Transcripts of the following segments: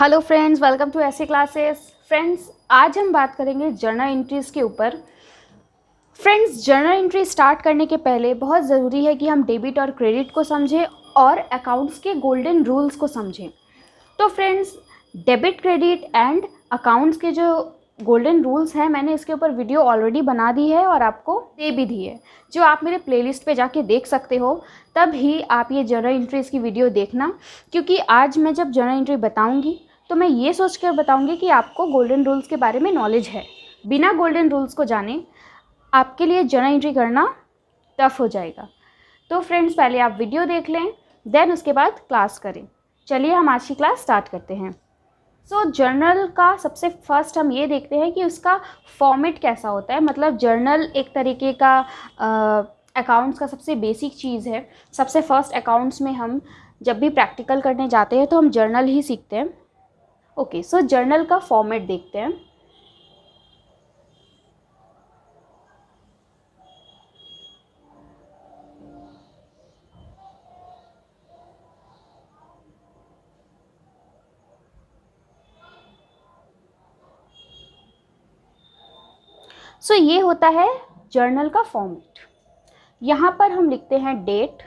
Hello friends, welcome to ऐसे classes. Friends, आज हम बात करेंगे जर्नल एंट्रीज़ के ऊपर। फ्रेंड्स, जर्नल एंट्री स्टार्ट करने के पहले बहुत ज़रूरी है कि हम डेबिट और क्रेडिट को समझें और अकाउंट्स के गोल्डन रूल्स को समझें। तो friends, debit, credit and accounts के जो गोल्डन रूल्स हैं, मैंने इसके ऊपर वीडियो ऑलरेडी बना दी है और आपको दे भी दी है, जो आप मेरे प्लेलिस्ट पे जाके देख सकते हो। तब ही आप ये जर्नल एंट्रीज़ की वीडियो देखना, क्योंकि आज मैं जब जर्नल एंट्री बताऊंगी तो मैं ये सोच कर बताऊंगी कि आपको गोल्डन रूल्स के बारे में नॉलेज है। बिना गोल्डन रूल्स को जाने आपके लिए जर्नल एंट्री करना टफ हो जाएगा। तो फ्रेंड्स, पहले आप वीडियो देख लें, देन उसके बाद क्लास करें। चलिए हम आज की क्लास स्टार्ट करते हैं। जर्नल का सबसे फर्स्ट हम ये देखते हैं कि उसका फॉर्मेट कैसा होता है। मतलब जर्नल एक तरीके का अकाउंट्स का सबसे बेसिक चीज़ है। सबसे फर्स्ट अकाउंट्स में हम जब भी प्रैक्टिकल करने जाते हैं तो हम जर्नल ही सीखते हैं। ओके, सो जर्नल का फॉर्मेट देखते हैं। ये होता है जर्नल का फॉर्मेट। यहाँ पर हम लिखते हैं डेट,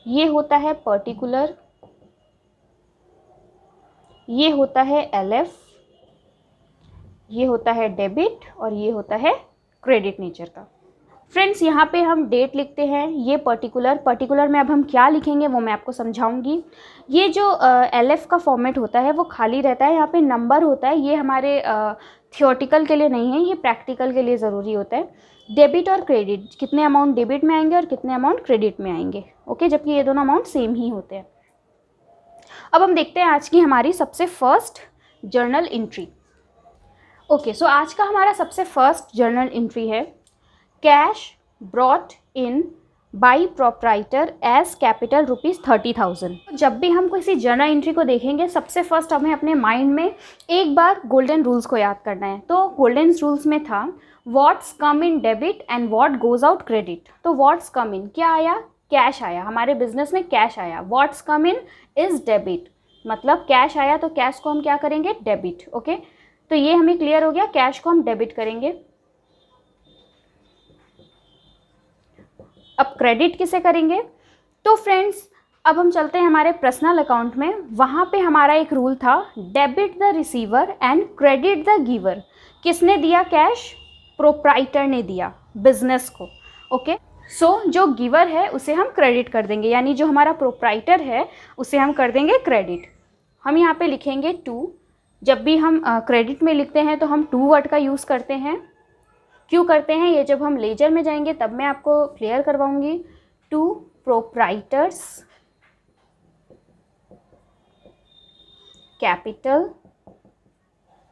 ये होता है पर्टिकुलर, ये होता है एलएफ, ये होता है डेबिट और ये होता है क्रेडिट नेचर का। फ्रेंड्स, यहाँ पे हम डेट लिखते हैं, ये पर्टिकुलर में अब हम क्या लिखेंगे वो मैं आपको समझाऊंगी। ये जो एलएफ का फॉर्मेट होता है वो खाली रहता है, यहाँ पे नंबर होता है। ये हमारे थियोटिकल के लिए नहीं है, ये प्रैक्टिकल के लिए ज़रूरी होता है। डेबिट और क्रेडिट, कितने अमाउंट डेबिट में आएंगे और कितने अमाउंट क्रेडिट में आएंगे। ओके, जबकि ये दोनों अमाउंट सेम ही होते हैं। अब हम देखते हैं आज की हमारी सबसे first journal entry. Okay, so आज का हमारा सबसे फर्स्ट जर्नल एंट्री है cash brought in by proprietor as capital ₹30,000। जब भी हम किसी जर्नल एंट्री को देखेंगे, सबसे फर्स्ट हमें अपने माइंड में एक बार गोल्डन रूल्स को याद करना है। तो गोल्डन रूल्स में था what's come in debit and what goes out credit. तो व्हाट्स कम इन क्या आया? कैश आया, हमारे बिजनेस में कैश आया। What's come in is debit, मतलब कैश आया तो कैश को हम क्या करेंगे? डेबिट। ओके, तो ये हमें क्लियर हो गया, कैश को हम डेबिट करेंगे। अब क्रेडिट किसे करेंगे? तो फ्रेंड्स, अब हम चलते हैं हमारे पर्सनल अकाउंट में। वहाँ पे हमारा एक रूल था, debit the receiver and credit the giver. किसने दिया कैश? प्रोप्राइटर ने दिया बिजनेस को। ओके, सो जो गिवर है उसे हम क्रेडिट कर देंगे, यानी जो हमारा प्रोप्राइटर है उसे हम कर देंगे क्रेडिट। हम यहाँ पे लिखेंगे टू। जब भी हम क्रेडिट में लिखते हैं तो हम टू वर्ड का यूज़ करते हैं। क्यों करते हैं ये जब हम लेजर में जाएंगे तब मैं आपको क्लियर करवाऊंगी। टू प्रोप्राइटर्स कैपिटल,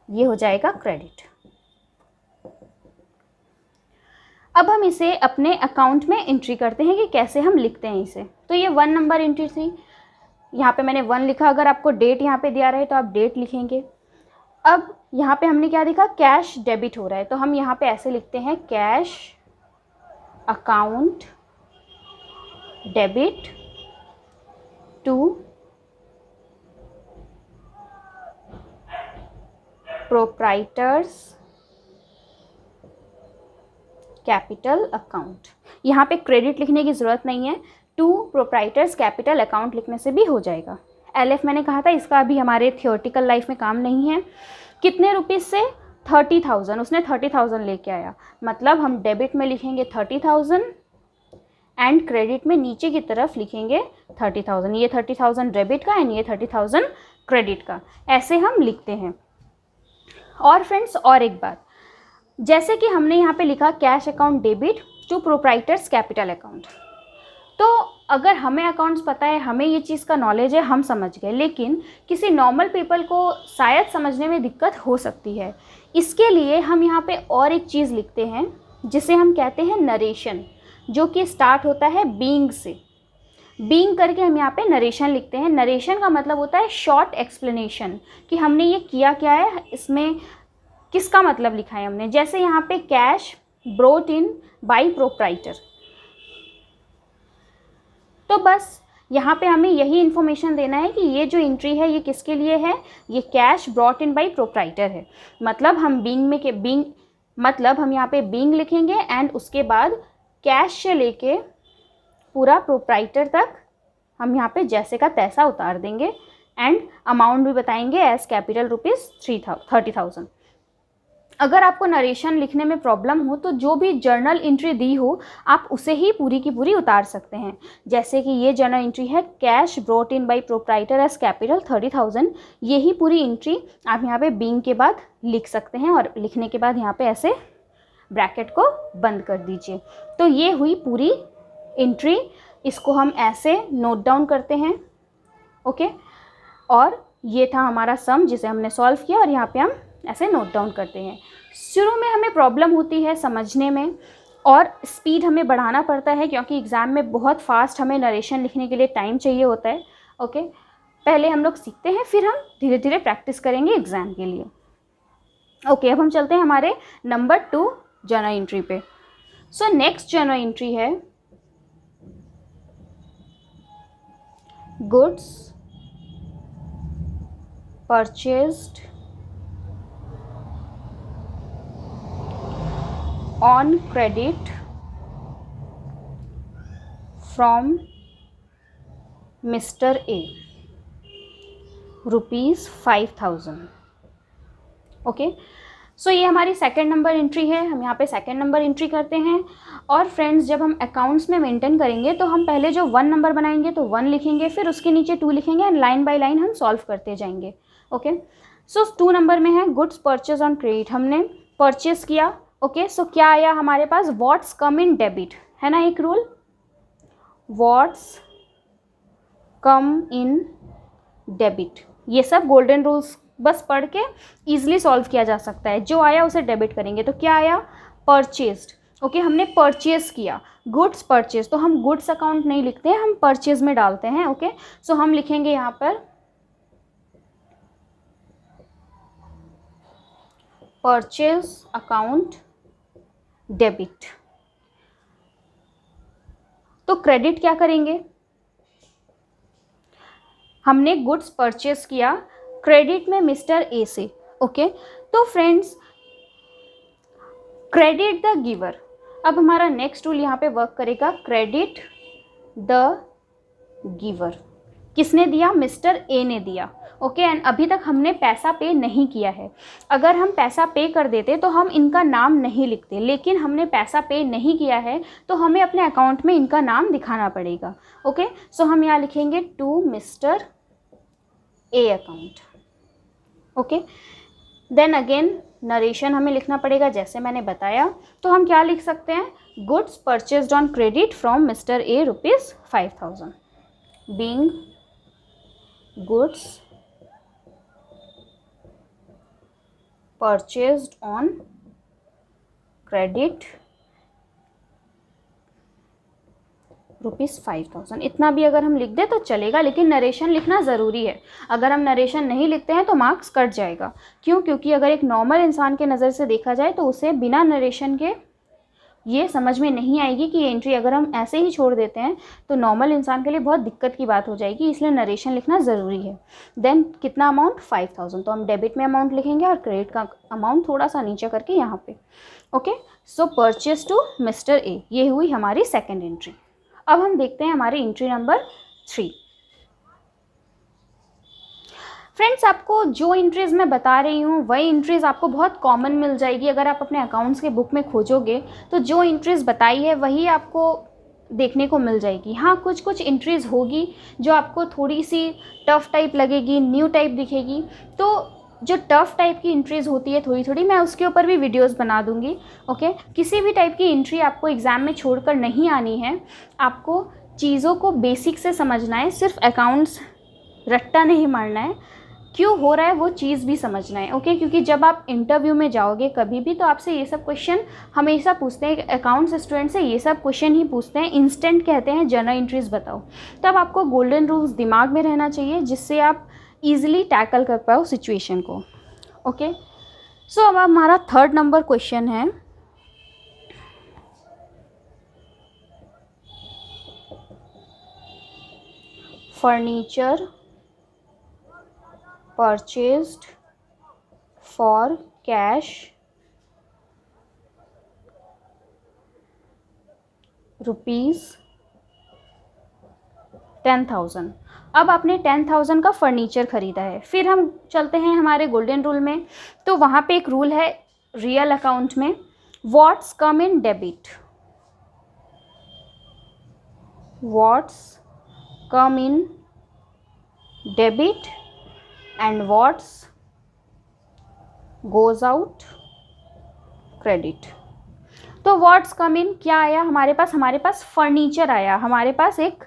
ये हो जाएगा क्रेडिट। अब हम इसे अपने अकाउंट में एंट्री करते हैं कि कैसे हम लिखते हैं इसे। तो ये 1 नंबर एंट्री थी, यहाँ पे मैंने 1 लिखा। अगर आपको डेट यहाँ पे दिया रहे तो आप डेट लिखेंगे। अब यहाँ पे हमने क्या लिखा? कैश डेबिट हो रहा है, तो हम यहाँ पे ऐसे लिखते हैं cash account debit to proprietor's capital account. यहाँ पे क्रेडिट लिखने की ज़रूरत नहीं है, टू प्रोप्राइटर्स कैपिटल अकाउंट लिखने से भी हो जाएगा। एलएफ मैंने कहा था, इसका अभी हमारे थियोटिकल लाइफ में काम नहीं है। कितने रुपीज़ से? 30,000। उसने 30,000 लेके आया, मतलब हम डेबिट में लिखेंगे 30,000 एंड क्रेडिट में नीचे की तरफ लिखेंगे 30,000। ये 30,000 डेबिट का एंड ये 30,000 क्रेडिट का, ऐसे हम लिखते हैं। और फ्रेंड्स, और एक बात, जैसे कि हमने यहाँ पे लिखा cash account debit to proprietor's capital account, तो अगर हमें अकाउंट्स पता है, हमें ये चीज़ का नॉलेज है, हम समझ गए, लेकिन किसी नॉर्मल पीपल को शायद समझने में दिक्कत हो सकती है। इसके लिए हम यहाँ पे और एक चीज़ लिखते हैं जिसे हम कहते हैं नरेशन, जो कि स्टार्ट होता है बीइंग से। बीइंग करके हम यहाँ पे नरेशन लिखते हैं। नरेशन का मतलब होता है शॉर्ट एक्सप्लेनेशन, कि हमने ये किया क्या है, इसमें किसका मतलब लिखा है हमने। जैसे यहाँ पे cash brought in by proprietor, तो बस यहाँ पे हमें यही इन्फॉर्मेशन देना है कि ये जो एंट्री है ये किसके लिए है, ये cash brought in by proprietor है। मतलब हम हम यहाँ पे बीइंग लिखेंगे एंड उसके बाद कैश से लेके पूरा प्रोप्राइटर तक हम यहाँ पे जैसे का तैसा उतार देंगे एंड अमाउंट भी बताएंगे एज कैपिटल ₹30,000। अगर आपको नरेशन लिखने में प्रॉब्लम हो तो जो भी जर्नल एंट्री दी हो आप उसे ही पूरी की पूरी उतार सकते हैं। जैसे कि ये जर्नल एंट्री है cash brought in by proprietor as capital 30,000, यही पूरी एंट्री आप यहाँ पे बीइंग के बाद लिख सकते हैं और लिखने के बाद यहाँ पे ऐसे ब्रैकेट को बंद कर दीजिए। तो ये हुई पूरी एंट्री, इसको हम ऐसे नोट डाउन करते हैं। ओके, और ये था हमारा सम जिसे हमने सॉल्व किया और यहाँ पे हम ऐसे नोट डाउन करते हैं। शुरू में हमें प्रॉब्लम होती है समझने में और स्पीड हमें बढ़ाना पड़ता है क्योंकि एग्ज़ाम में बहुत फास्ट हमें नरेशन लिखने के लिए टाइम चाहिए होता है। ओके, पहले हम लोग सीखते हैं, फिर हम धीरे धीरे प्रैक्टिस करेंगे एग्ज़ाम के लिए। ओके, अब हम चलते हैं हमारे नंबर 2 जर्नल एंट्री पे। सो नेक्स्ट जर्नल एंट्री है goods purchased on credit from Mr. A ₹5,000। Okay, so ये हमारी सेकंड नंबर एंट्री है। हम यहाँ पे सेकंड नंबर एंट्री करते हैं और फ्रेंड्स जब हम अकाउंट्स में मेंटेन करेंगे तो हम पहले जो 1 नंबर बनाएंगे तो 1 लिखेंगे, फिर उसके नीचे 2 लिखेंगे एंड लाइन बाय लाइन हम सॉल्व करते जाएंगे। ओके, सो 2 नंबर में है गुड्स परचेज ऑन क्रेडिट, हमने परचेज किया। ओके, सो क्या आया हमारे पास, व्हाट्स कम इन डेबिट, है ना एक rule, what's come in debit. ये सब गोल्डन रूल्स बस पढ़ के ईजिली सॉल्व किया जा सकता है। जो आया उसे डेबिट करेंगे। तो क्या आया, परचेज्ड। ओके, हमने परचेज किया, गुड्स परचेज, तो हम गुड्स अकाउंट नहीं लिखते हैं, हम परचेज में डालते हैं। ओके, सो हम लिखेंगे यहाँ पर परचेज अकाउंट डेबिट। तो क्रेडिट क्या करेंगे, हमने गुड्स परचेज किया क्रेडिट में मिस्टर ए से। ओके, तो फ्रेंड्स क्रेडिट द गिवर, अब हमारा नेक्स्ट रूल यहाँ पे वर्क करेगा, क्रेडिट द गिवर। किसने दिया, मिस्टर ए ने दिया। ओके, एंड अभी तक हमने पैसा पे नहीं किया है। अगर हम पैसा पे कर देते तो हम इनका नाम नहीं लिखते, लेकिन हमने पैसा पे नहीं किया है तो हमें अपने अकाउंट में इनका नाम दिखाना पड़ेगा। ओके, सो हम यहाँ लिखेंगे to mister A account. Okay, then again narration हमें लिखना पड़ेगा जैसे मैंने बताया। तो हम क्या लिख सकते हैं, goods purchased on credit from mister A ₹5,000, being goods purchased on credit ₹5,000। इतना भी अगर हम लिख दें तो चलेगा, लेकिन नरेशन लिखना ज़रूरी है। अगर हम नरेशन नहीं लिखते हैं तो मार्क्स कट जाएगा। क्यों, क्योंकि अगर एक नॉर्मल इंसान के नज़र से देखा जाए तो उसे बिना नरेशन के ये समझ में नहीं आएगी कि ये एंट्री अगर हम ऐसे ही छोड़ देते हैं तो नॉर्मल इंसान के लिए बहुत दिक्कत की बात हो जाएगी, इसलिए नरेशन लिखना ज़रूरी है। देन कितना अमाउंट, 5,000, तो हम डेबिट में अमाउंट लिखेंगे और क्रेडिट का अमाउंट थोड़ा सा नीचे करके यहाँ पे। Okay, so purchase to mister A, ये हुई हमारी सेकेंड एंट्री। अब हम देखते हैं हमारी एंट्री नंबर 3। फ्रेंड्स, आपको जो एंट्रीज़ मैं बता रही हूँ वही एंट्रीज़ आपको बहुत कॉमन मिल जाएगी। अगर आप अपने अकाउंट्स के बुक में खोजोगे तो जो एंट्रीज़ बताई है वही आपको देखने को मिल जाएगी। हाँ, कुछ कुछ एंट्रीज़ होगी जो आपको थोड़ी सी टफ़ टाइप लगेगी, न्यू टाइप दिखेगी। तो जो टफ़ टाइप की एंट्रीज़ होती है थोड़ी थोड़ी, मैं उसके ऊपर भी वीडियोस बना दूंगी। ओके, किसी भी टाइप की एंट्री आपको एग्ज़ाम में छोड़कर नहीं आनी है। आपको चीज़ों को बेसिक से समझना है, सिर्फ अकाउंट्स रट्टा नहीं मारना है, क्यों हो रहा है वो चीज़ भी समझना है। ओके, क्योंकि जब आप इंटरव्यू में जाओगे कभी भी तो आपसे ये सब क्वेश्चन हमेशा पूछते हैं। अकाउंट्स स्टूडेंट से ये सब क्वेश्चन ही पूछते हैं। इंस्टेंट कहते हैं जर्नल एंट्रीज़ बताओ। तब आपको गोल्डन रूल्स दिमाग में रहना चाहिए जिससे आप ईजिली टैकल कर पाओ सिचुएशन को। ओके, सो अब हमारा थर्ड नंबर क्वेश्चन है, फर्नीचर परचेज्ड फॉर कैश ₹10,000। अब आपने 10,000 का फर्नीचर ख़रीदा है। फिर हम चलते हैं हमारे गोल्डन रूल में। तो वहाँ पे एक रूल है रियल अकाउंट में, what's come in debit, what's come in debit and what's goes out credit. तो व्हाट्स कम इन क्या आया हमारे पास फर्नीचर आया, हमारे पास एक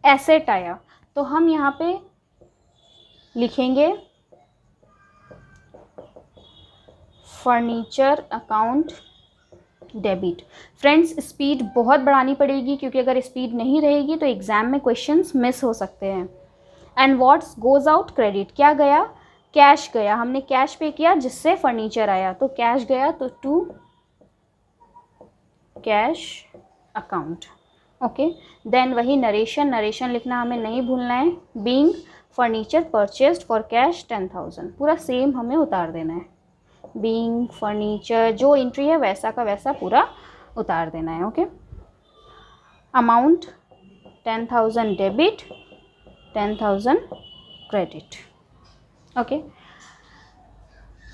एसेट आया। तो हम यहाँ पे लिखेंगे furniture account debit. Friends speed बहुत बढ़ानी पड़ेगी, क्योंकि अगर स्पीड नहीं रहेगी तो एग्ज़ाम में क्वेश्चंस मिस हो सकते हैं। And what's goes out credit, क्या गया, कैश गया, हमने कैश पे किया जिससे फर्नीचर आया, तो कैश गया, तो to cash account. Okay, then वही नरेशन लिखना हमें नहीं भूलना है, being furniture purchased for cash 10,000, पूरा सेम हमें उतार देना है, बीइंग फर्नीचर जो एंट्री है वैसा का वैसा पूरा उतार देना है। Okay, amount 10,000 debit, 10,000 credit. Okay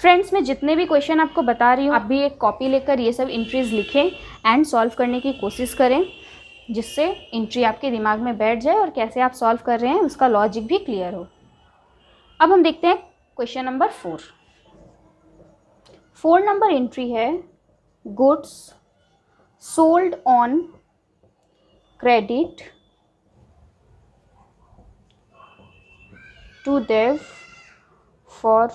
friends, मैं जितने भी क्वेश्चन आपको बता रही हूँ आप भी एक कॉपी लेकर ये सब एंट्रीज लिखें एंड सॉल्व करने की कोशिश करें, जिससे एंट्री आपके दिमाग में बैठ जाए और कैसे आप सॉल्व कर रहे हैं उसका लॉजिक भी क्लियर हो। अब हम देखते हैं क्वेश्चन नंबर 4। 4 नंबर एंट्री है goods sold on credit to Dev for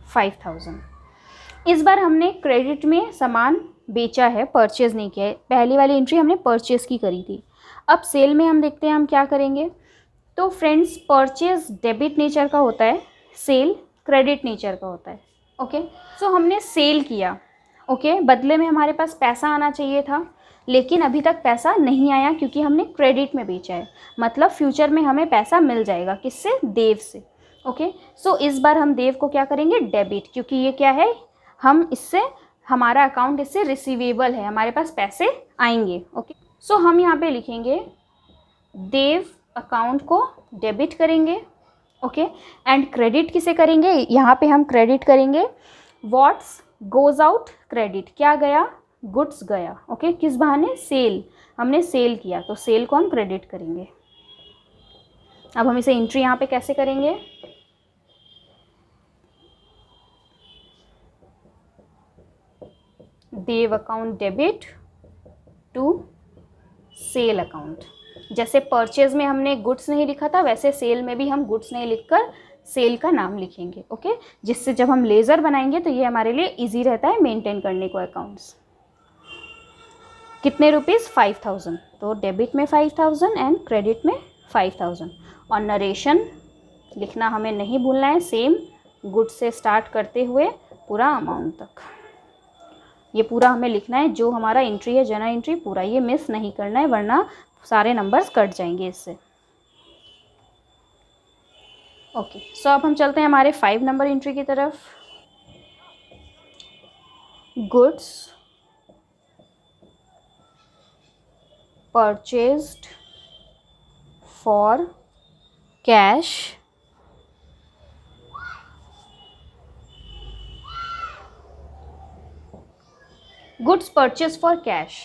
₹5,000। इस बार हमने क्रेडिट में सामान बेचा है, परचेज़ नहीं किया है। पहली वाली एंट्री हमने परचेज़ की करी थी। अब सेल में हम देखते हैं हम क्या करेंगे। तो फ्रेंड्स परचेज़ डेबिट नेचर का होता है, सेल क्रेडिट नेचर का होता है। ओके, सो हमने सेल किया, ओके, बदले में हमारे पास पैसा आना चाहिए था, लेकिन अभी तक पैसा नहीं आया क्योंकि हमने क्रेडिट में बेचा है। मतलब फ्यूचर में हमें पैसा मिल जाएगा, किससे, देव से। ओके, सो इस बार हम देव को क्या करेंगे, डेबिट, क्योंकि ये क्या है, हम इससे हमारा अकाउंट इससे रिसीवेबल है, हमारे पास पैसे आएंगे। ओके, सो हम यहाँ पे लिखेंगे देव अकाउंट को डेबिट करेंगे। ओके, एंड क्रेडिट किसे करेंगे, यहाँ पे हम क्रेडिट करेंगे व्हाट्स गोज़ आउट क्रेडिट, क्या गया, गुड्स गया। ओके, किस बहाने, सेल, हमने सेल किया तो सेल को हम क्रेडिट करेंगे। अब हम इसे एंट्री यहाँ पे कैसे करेंगे, देव account debit to sale account. जैसे परचेज में हमने गुड्स नहीं लिखा था, वैसे सेल में भी हम गुड्स नहीं लिखकर सेल का नाम लिखेंगे। ओके, जिससे जब हम लेज़र बनाएंगे तो ये हमारे लिए इजी रहता है मेंटेन करने को अकाउंट्स। कितने रुपीज़, 5,000, तो डेबिट में 5,000 एंड क्रेडिट में 5,000। और नरेशन लिखना हमें नहीं भूलना है, सेम गुड से स्टार्ट करते हुए पूरा अमाउंट तक, ये पूरा हमें लिखना है। जो हमारा एंट्री है जनरल एंट्री पूरा ये मिस नहीं करना है, वरना सारे नंबर्स कट जाएंगे इससे। ओके, सो अब हम चलते हैं हमारे 5 नंबर एंट्री की तरफ। Goods purchased for cash goods purchase for cash.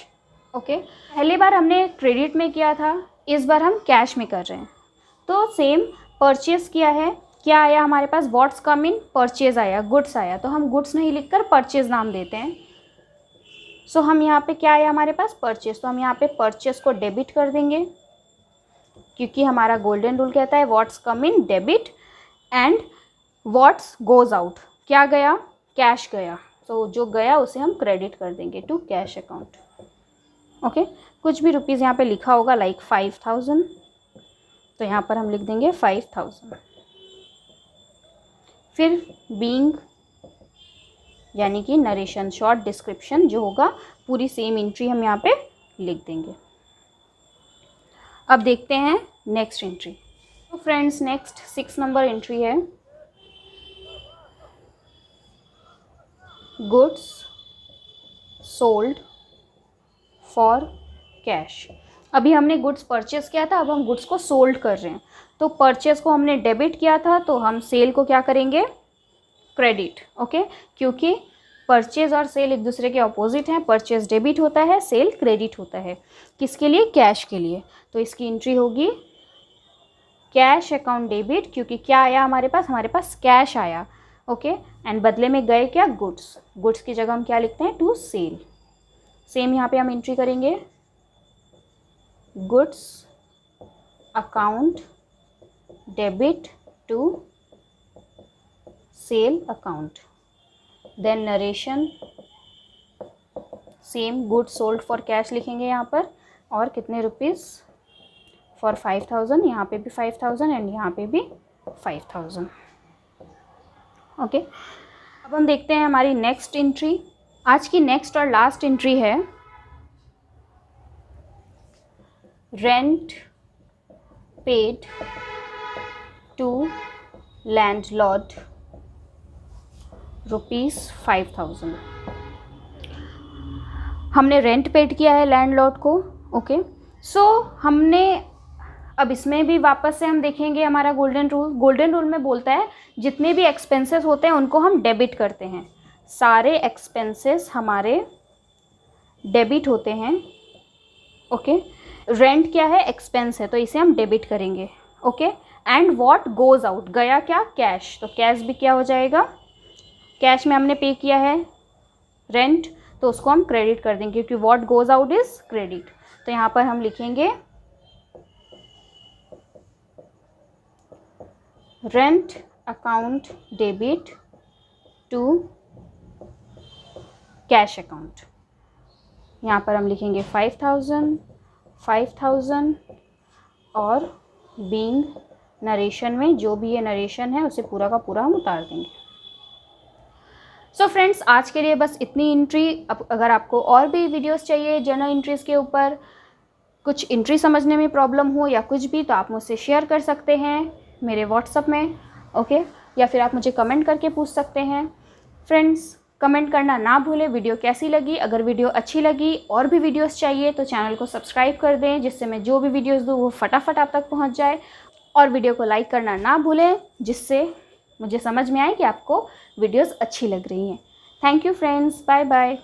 Okay, पहली बार हमने क्रेडिट में किया था, इस बार हम कैश में कर रहे हैं। तो सेम परचेज किया है, क्या आया हमारे पास, व्हाट्स कम इन, परचेज आया, गुड्स आया, तो हम गुड्स नहीं लिखकर परचेज नाम देते हैं। सो हम यहाँ पे क्या आया हमारे पास, परचेज, तो हम यहाँ पे परचेज को डेबिट कर देंगे, क्योंकि हमारा गोल्डन रूल कहता है what's come in debit and what's goes out, क्या गया, कैश गया, तो जो गया उसे हम क्रेडिट कर देंगे टू कैश अकाउंट। ओके, कुछ भी रुपीज़ यहाँ पे लिखा होगा लाइक 5,000, तो यहाँ पर हम लिख देंगे 5,000। फिर बीइंग यानी कि नरेशन, शॉर्ट डिस्क्रिप्शन जो होगा, पूरी सेम एंट्री हम यहाँ पे लिख देंगे। अब देखते हैं नेक्स्ट एंट्री। तो फ्रेंड्स नेक्स्ट 6 नंबर एंट्री है गुड्स सोल्ड फॉर कैश। अभी हमने गुड्स परचेज किया था, अब हम गुड्स को सोल्ड कर रहे हैं। तो परचेज को हमने डेबिट किया था, तो हम सेल को क्या करेंगे, क्रेडिट। ओके, क्योंकि परचेज और सेल एक दूसरे के अपोजिट हैं। परचेज डेबिट होता है, सेल क्रेडिट होता है। किसके लिए, कैश के लिए। तो इसकी एंट्री होगी कैश अकाउंट डेबिट, क्योंकि क्या आया हमारे पास कैश आया। ओके, एंड बदले में गए क्या, गुड्स। गुड्स की जगह हम क्या लिखते हैं, टू सेल। सेम यहाँ पे हम एंट्री करेंगे goods account debit to sale account. Then narration same goods sold for cash लिखेंगे यहाँ पर, और कितने रुपीज़ फॉर 5000, यहाँ पे भी 5000 एंड यहाँ पे भी 5000। ओके, अब हम देखते हैं हमारी नेक्स्ट एंट्री। आज की नेक्स्ट और लास्ट एंट्री है रेंट पेड टू लैंडलॉर्ड ₹5000। हमने रेंट पेड किया है लैंडलॉर्ड को। ओके, सो हमने अब इसमें भी वापस से हम देखेंगे हमारा गोल्डन रूल। गोल्डन रूल में बोलता है जितने भी एक्सपेंसेस होते हैं उनको हम डेबिट करते हैं। सारे एक्सपेंसेस हमारे डेबिट होते हैं। ओके, रेंट क्या है, एक्सपेंस है, तो इसे हम डेबिट करेंगे। Okay, and what goes out, गया क्या, कैश। तो कैश भी क्या हो जाएगा, कैश में हमने पे किया है रेंट, तो उसको हम क्रेडिट कर देंगे, क्योंकि what goes out is credit. तो यहाँ पर हम लिखेंगे rent account debit to cash account. यहाँ पर हम लिखेंगे 5000 और बीइंग नरेशन में जो भी ये नरेशन है उसे पूरा का पूरा हम उतार देंगे। सो फ्रेंड्स, आज के लिए बस इतनी एंट्री। अब अगर आपको और भी वीडियोस चाहिए जर्नल एंट्रीज़ के ऊपर, कुछ एंट्री समझने में प्रॉब्लम हो या कुछ भी, तो आप मुझसे शेयर कर सकते हैं मेरे व्हाट्सएप में। ओके, या फिर आप मुझे कमेंट करके पूछ सकते हैं। फ्रेंड्स, कमेंट करना ना भूलें वीडियो कैसी लगी। अगर वीडियो अच्छी लगी और भी वीडियोस चाहिए तो चैनल को सब्सक्राइब कर दें, जिससे मैं जो भी वीडियोस दूँ वो फटाफट आप तक पहुंच जाए। और वीडियो को लाइक करना ना भूलें, जिससे मुझे समझ में आए कि आपको वीडियोस अच्छी लग रही हैं। Thank you friends, bye bye.